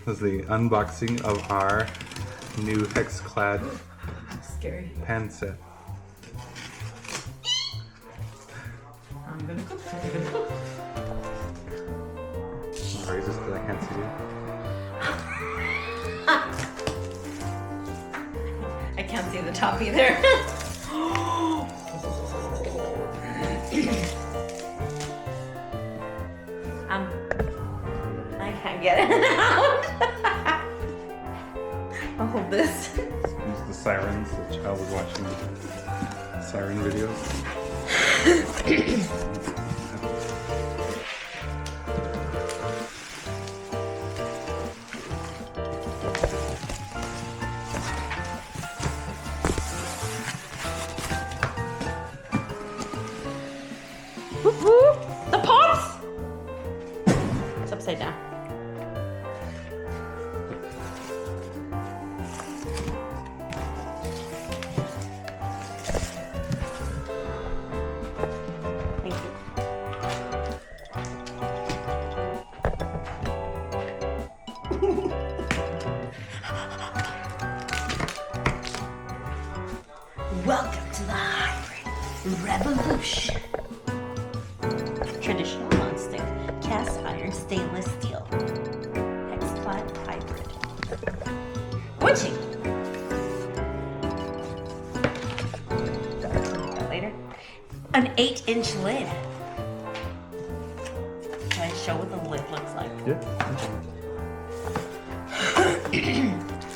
This is the unboxing of our new Hexclad Scary. pan set. I'm gonna cook. I'll raise this because I can't see you. I can't see the top either. I can't get it out. I'll hold this. Use the sirens. The child was watching siren videos. The pots! It's upside down. Thank you. Welcome to the hybrid revolution. Traditional non-stick cast iron stainless steel Hexclad hybrid. Witching. That later. An 8-inch lid. Can I show what the lid looks like? Yeah.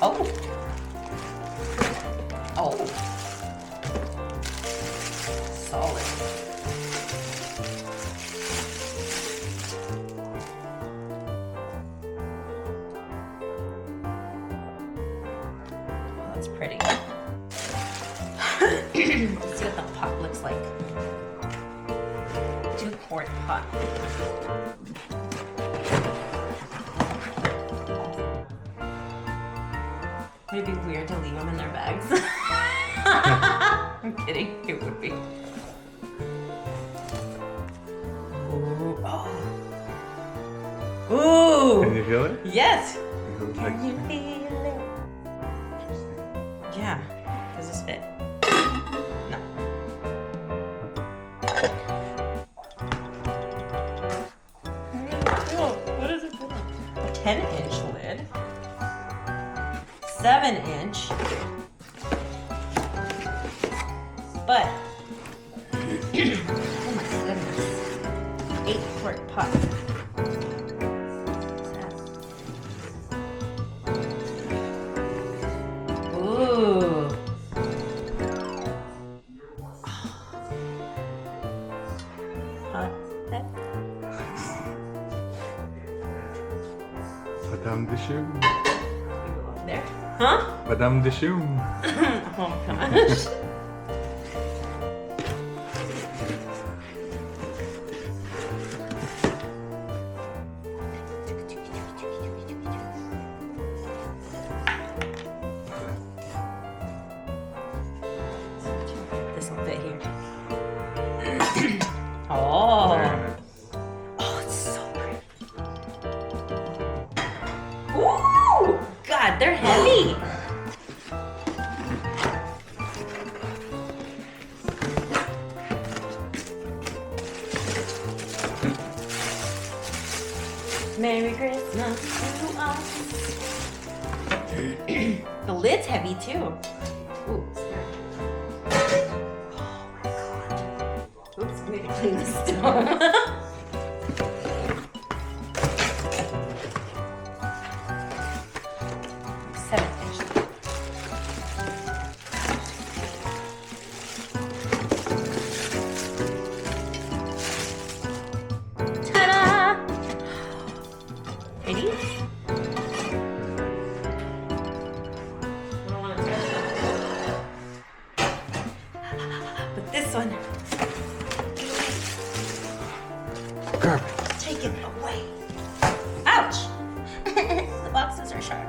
Oh. Oh. Solid. That's pretty. Let's see what the pot looks like. 2-quart pot. Would it be weird to leave them in their bags? I'm kidding, it would be. Ooh. Oh. Ooh. Can you feel it? Yes. It goes Can like- you feel it? Yeah. Does this fit? No. What is it? A 10-inch lid. 7-inch. But oh my goodness. 8-quart pot. Ooh. Hot. Madame de Choum. There. Huh? Madame de Choum. Oh gosh. This will fit here. Oh. Very nice. Oh, it's so pretty. Ooh! God, they're heavy. Merry Christmas to us. The lid's heavy too. Ooh, scary. Oh my god. Oops, we need to clean this stone. 7-inch. Ta-da! Ready? But this one, Garbage. take it away. Ouch! The boxes are sharp.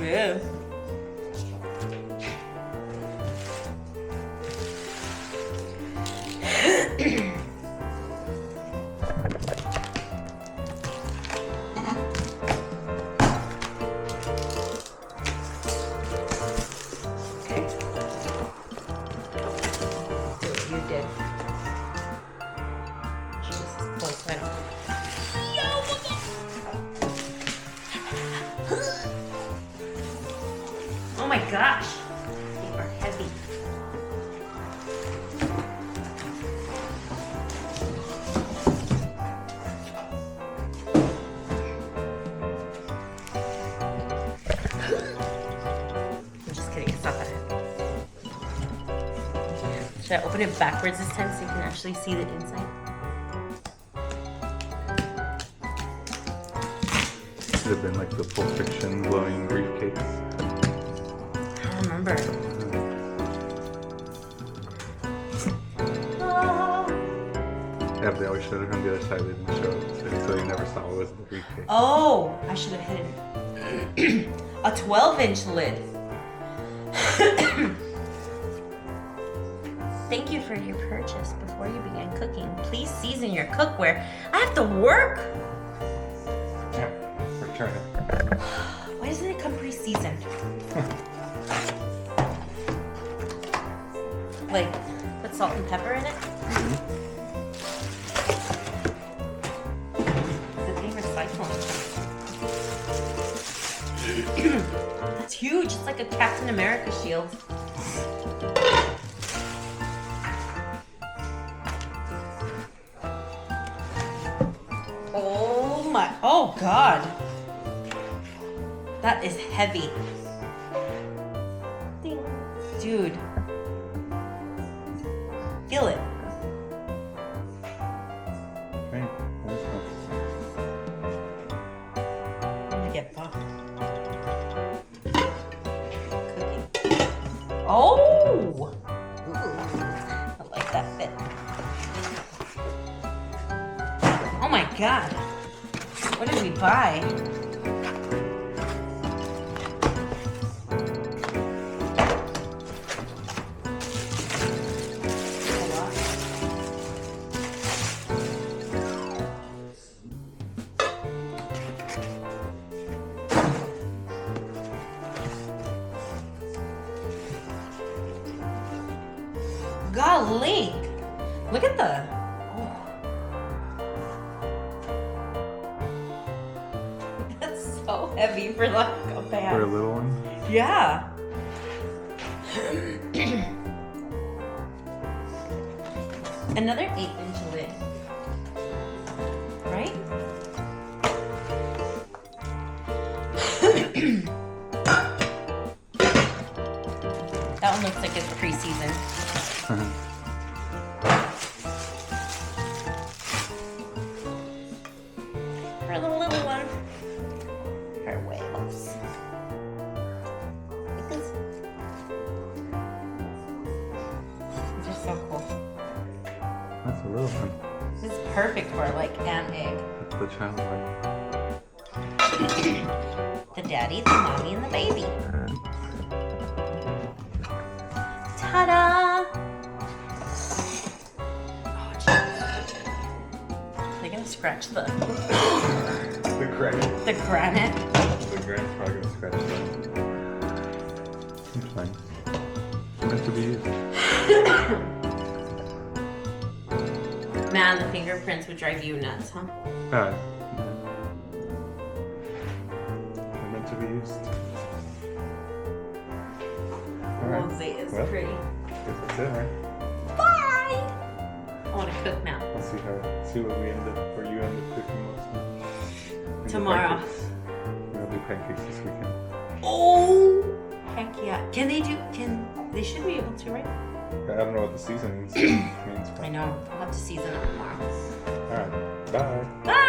Yeah. Okay. Do what you did. Jesus, close. I don't. Oh my gosh. They are heavy. I'm just kidding. It's not that heavy. Should I open it backwards this time so you can actually see the inside? Could have been like the Pulp Fiction glowing briefcase. I don't remember. Yeah, they always showed it on the other side. They didn't show it, so you never saw it was the briefcase. Oh, I should have hidden a 12-inch lid. Thank you for your purchase. Before you begin cooking, please season your cookware. I have to work. Yeah, return it. Why doesn't it come pre-seasoned? Like, put salt and pepper in it? Good thing recycling. That's huge. It's like a Captain America shield. Oh my, oh God. That is heavy. Ding. Dude. Feel it. Right. I'm gonna get bumped. Cooking. Oh! Ooh. I like that fit. Oh my God. What did we buy? Golly! Look at the... Oh. That's so heavy for like a bag. For a little one? Yeah. Another 8-inch lid. Right? That one looks like it's pre-seasoned. For the little one. Her whales. These are so cool. That's a little one. This is perfect for like an egg. That's the child one. The daddy, the mommy, and the baby. Ta-da! Oh, jeez. They're gonna scratch the granite. the granite. The granite's probably gonna scratch that. It's fine. It's meant to be used. Man, the fingerprints would drive you nuts, huh? Yeah. They're meant to be used. Alright. Jose is Well, pretty. I guess that's it, right? Bye! I want to cook now. Let's see what we end up, or you end up cooking most of it. Tomorrow. We'll do pancakes this weekend. Oh! Heck yeah. Can they should be able to, right? I don't know what the seasoning means. I know. I'll have to season it tomorrow. Alright, bye. Bye!